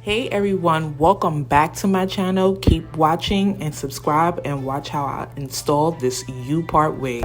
Hey everyone, welcome back to my channel. Keep watching and subscribe and watch how I install this U-part wig.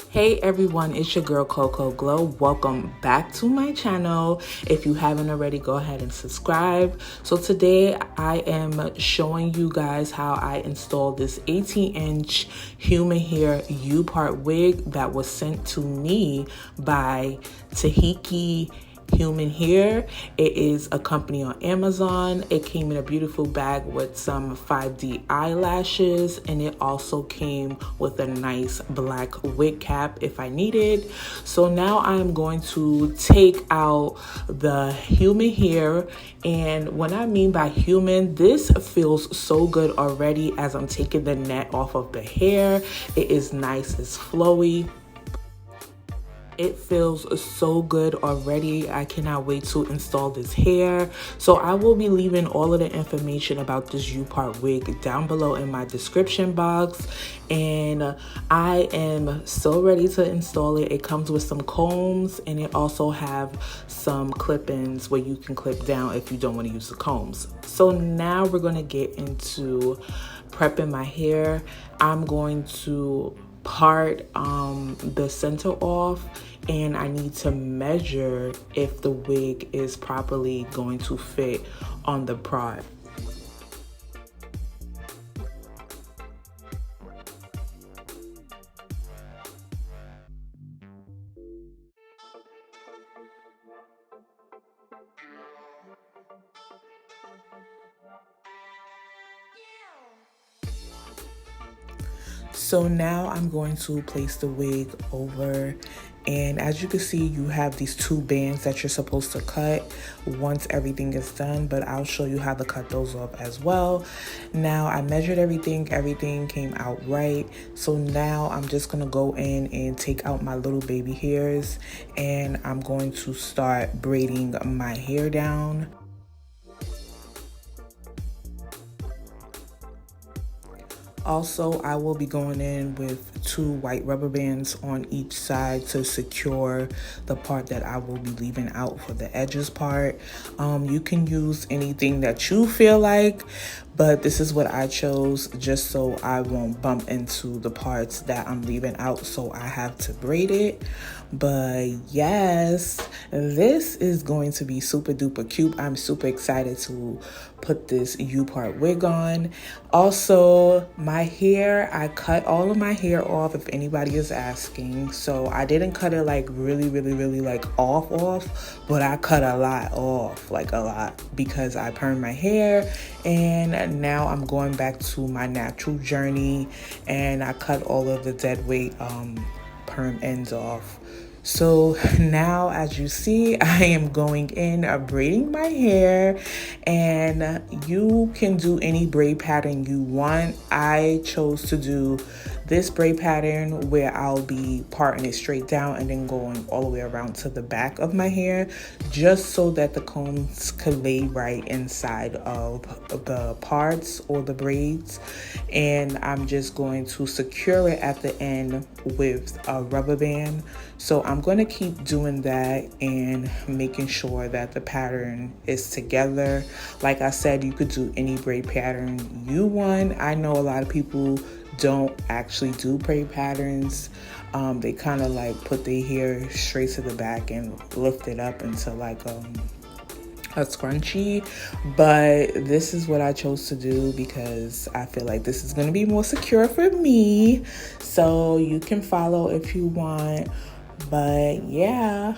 Hey everyone, it's your girl KOKO Glow. Welcome back to my channel. If you haven't already, go ahead and subscribe. So today I am showing you guys how I installed this 18-inch human hair U-part wig that was sent to me by Tahikie human hair. It is a company on Amazon. It came in a beautiful bag with some 5D eyelashes, and it also came with a nice black wig cap if I needed. So now I'm going to take out the human hair, and when I mean by human, this feels so good already as I'm taking the net off of the hair. It is nice, it's flowy. It feels so good already. I cannot wait to install this hair. So I will be leaving all of the information about this U-part wig down below in my description box. And I am so ready to install it. It comes with some combs, and it also have some clip-ins where you can clip down if you don't want to use the combs. So now we're going to get into prepping my hair. I'm going to part the center off, and I need to measure if the wig is properly going to fit on the part. So now I'm going to place the wig over, and as you can see, you have these two bands that you're supposed to cut once everything is done, but I'll show you how to cut those off as well. Now I measured everything came out right. So now I'm just gonna go in and take out my little baby hairs, and I'm going to start braiding my hair down. Also, I will be going in with 2 white rubber bands on each side to secure the part that I will be leaving out for the edges part. You can use anything that you feel like, but this is what I chose just so I won't bump into the parts that I'm leaving out, so I have to braid it. But yes, this is going to be super duper cute. I'm super excited to put this U-part wig on. Also, my hair, I cut all of my hair off if anybody is asking. So I didn't cut it like really like off, but I cut a lot off, like a lot, because I permed my hair, and now I'm going back to my natural journey, and I cut all of the dead weight perm ends off. So now, as you see, I am going in braiding my hair, and you can do any braid pattern you want. I chose to do this braid pattern where I'll be parting it straight down and then going all the way around to the back of my hair, just so that the combs could lay right inside of the parts or the braids. And I'm just going to secure it at the end with a rubber band. So I'm going to keep doing that and making sure that the pattern is together. Like I said, you could do any braid pattern you want. I know a lot of people don't actually do braid patterns. They kind of like put their hair straight to the back and lift it up into like a scrunchie, but this is what I chose to do because I feel like this is going to be more secure for me. So you can follow if you want, but yeah.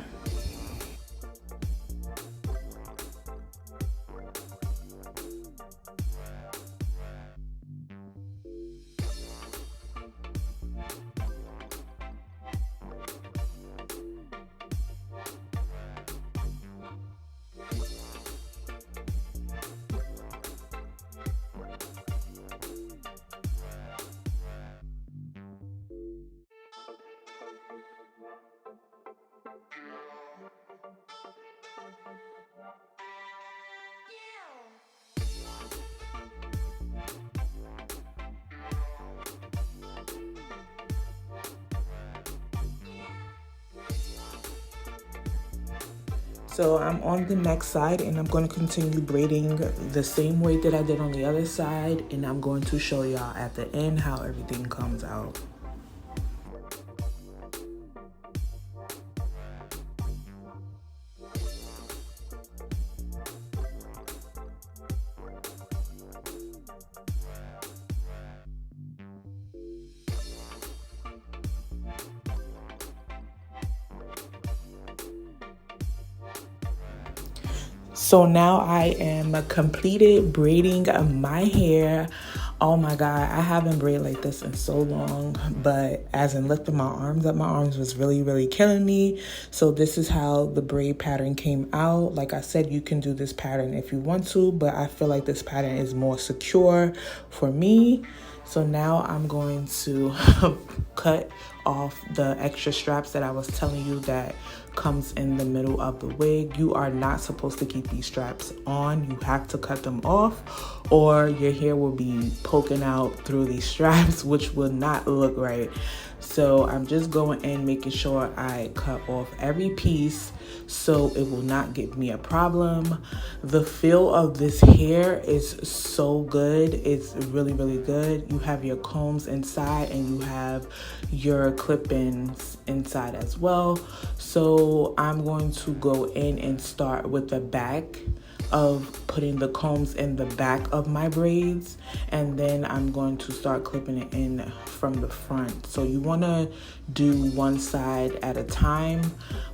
So I'm on the next side and I'm going to continue braiding the same way that I did on the other side, and I'm going to show y'all at the end how everything comes out. So now I am completed braiding my hair. Oh my God, I haven't braided like this in so long, but as in lifting my arms up, my arms was really killing me. So this is how the braid pattern came out. Like I said, you can do this pattern if you want to, but I feel like this pattern is more secure for me. So now I'm going to cut off the extra straps that I was telling you that comes in the middle of the wig. You are not supposed to keep these straps on. You have to cut them off or your hair will be poking out through these straps, which will not look right. So I'm just going in, making sure I cut off every piece so it will not give me a problem. The feel of this hair is so good. It's really good. You have your combs inside and you have your clip-ins inside as well. So I'm going to go in and start with the back of putting the combs in the back of my braids, and then I'm going to start clipping it in from the front. So you want to do one side at a time.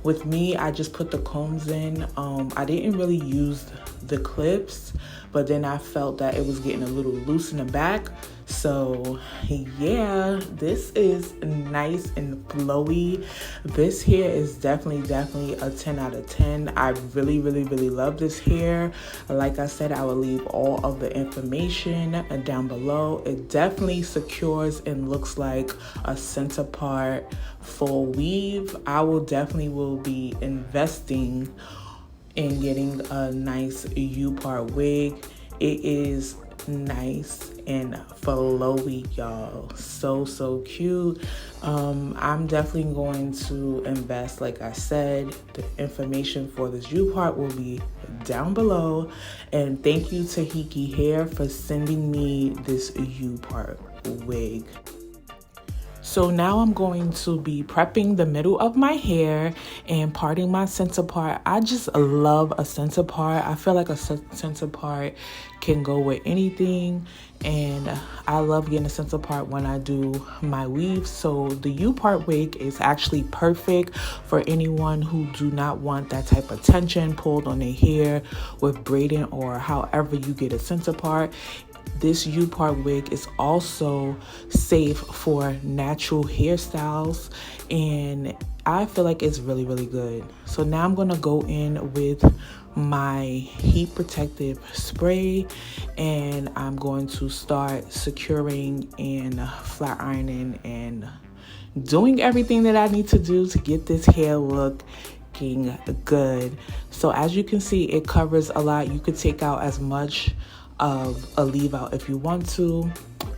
With me, I just put the combs in. I didn't really use the clips, but then I felt that it was getting a little loose in the back. So yeah, this is nice and flowy. This hair is definitely a 10 out of 10. I really love this hair. Like I said, I will leave all of the information down below. It definitely secures and looks like a center part full weave. I will be investing in getting a nice U-part wig. It is nice and flowy, y'all. So cute. I'm definitely going to invest. Like I said, the information for this U-part will be down below. And thank you Tahikie Hair for sending me this U-part wig. So now I'm going to be prepping the middle of my hair and parting my center part. I just love a center part. I feel like a center part can go with anything, and I love getting a center part when I do my weave. So the U-part wig is actually perfect for anyone who do not want that type of tension pulled on their hair with braiding or however you get a center part. This U-part wig is also safe for natural hairstyles, and I feel like it's really good. So now I'm gonna go in with my heat protective spray, and I'm going to start securing and flat ironing and doing everything that I need to do to get this hair looking good. So as you can see, it covers a lot. You could take out as much of a leave out if you want to.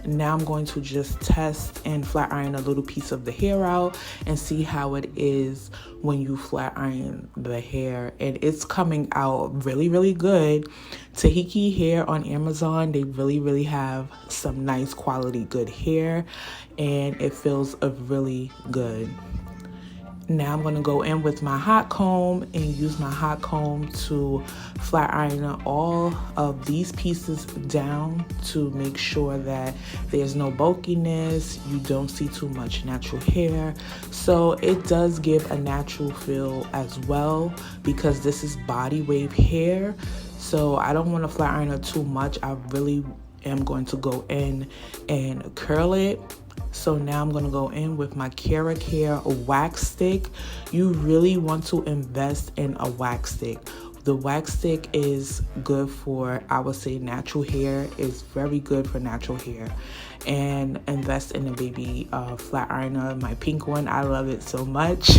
Now I'm going to just test and flat iron a little piece of the hair out and see how it is when you flat iron the hair. And it's coming out really good. Tahikie Hair on Amazon, they really have some nice quality good hair, and it feels really good. Now I'm going to go in with my hot comb and use my hot comb to flat iron all of these pieces down to make sure that there's no bulkiness, you don't see too much natural hair. So it does give a natural feel as well, because this is body wave hair. So I don't want to flat iron it too much. I really am going to go in and curl it. So now I'm going to go in with my Carrot Hair wax stick. You really want to invest in a wax stick. The wax stick is good for, I would say, natural hair. Is very good for natural hair. And invest in a baby flat ironer, my pink one. I love it so much.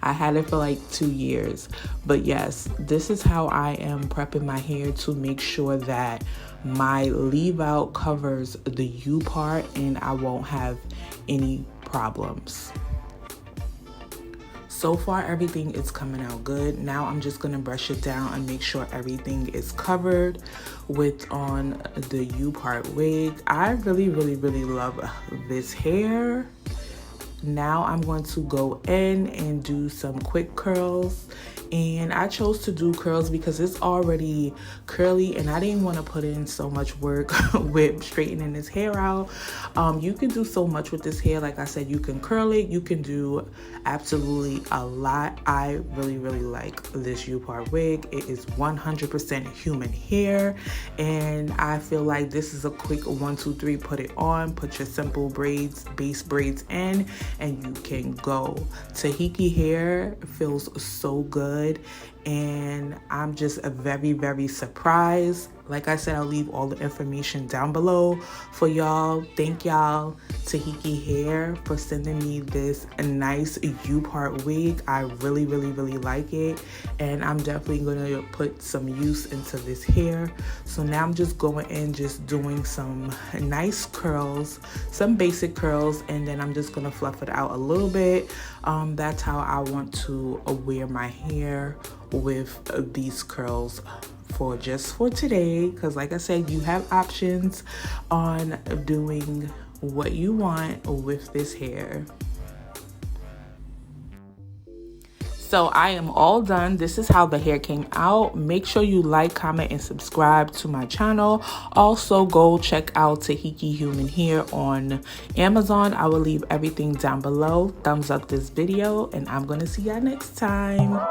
I had it for like 2 years. But yes, this is how I am prepping my hair to make sure that my leave out covers the U part and I won't have any problems. So far, everything is coming out good. Now I'm just gonna brush it down and make sure everything is covered with on the U-part wig. I really love this hair. Now I'm going to go in and do some quick curls, and I chose to do curls because it's already curly and I didn't want to put in so much work with straightening this hair out. You can do so much with this hair. Like I said, you can curl it, you can do absolutely a lot. I really like this U-part wig. It is 100% human hair, and I feel like this is a quick 1 2 3, put it on, put your simple braids, base braids in, and you can go. Tahikie hair feels so good, and I'm just very surprised. Like I said, I'll leave all the information down below for y'all. Thank y'all, Tahikie hair, for sending me this nice U-part wig. I really like it, and I'm definitely gonna put some use into this hair. So now I'm just going in, just doing some nice curls, some basic curls, and then I'm just gonna fluff it out a little bit. That's how I want to wear my hair with these curls for today, because like I said, you have options on doing what you want with this hair. So I am all done. This is how the hair came out. Make sure you like, comment, and subscribe to my channel. Also, go check out Tahikie Human Hair on Amazon. I will leave everything down below. Thumbs up this video, and I'm gonna see y'all next time.